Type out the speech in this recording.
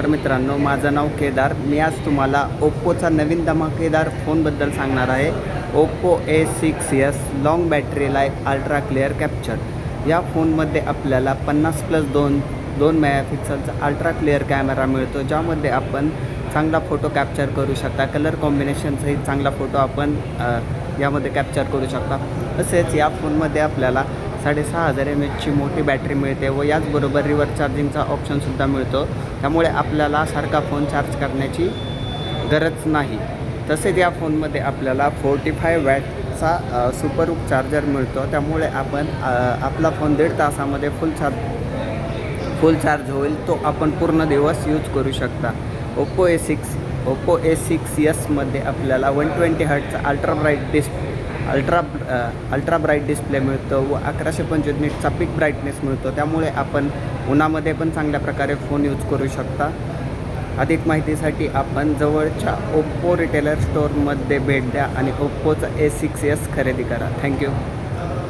नमस्कार मित्रांनो, माझं नाव केदार. मी आज तुम्हाला ओप्पोचा नवीन धमाकेदार फोनबद्दल सांगणार आहे. Oppo A6s long battery life ultra clear capture. या फोनमध्ये आपल्याला 50+2 मेगापिक्सलचा अल्ट्रा क्लिअर कॅमेरा मिळतो, ज्यामध्ये आपण चांगला फोटो कॅप्चर करू शकता. कलर कॉम्बिनेशनसहित चांगला फोटो आपण यामध्ये कॅप्चर करू शकता. तसेच या फोनमध्ये आपल्याला 6500 mAhची मोठी बॅटरी मिळते व याचबरोबर रिव्हर्स चार्जिंगचा ऑप्शनसुद्धा मिळतो. त्यामुळे आपल्याला सारखा फोन चार्ज करण्याची गरज नाही. तसेच या फोनमध्ये आपल्याला 45 वॅटचा सुपरहूक चार्जर मिळतो. त्यामुळे आपण आपला फोन 1.5 तासामध्ये फुल चार्ज होईल, तो आपण पूर्ण दिवस यूज करू शकता. ओप्पो A6s मध्ये आपल्याला 120 हर्ट्जचा अल्ट्रा ब्राईट डिस्प्ले मिळतो व 1125 निट्सचा पीक ब्राईटनेस मिळतो. त्यामुळे आपण उन्हामध्ये पण चांगल्या प्रकारे फोन यूज करू शकता. अधिक माहितीसाठी आपण जवळच्या ओप्पो रिटेलर स्टोअरमध्ये भेट द्या आणि ओप्पोचा A6s खरेदी करा. थँक्यू.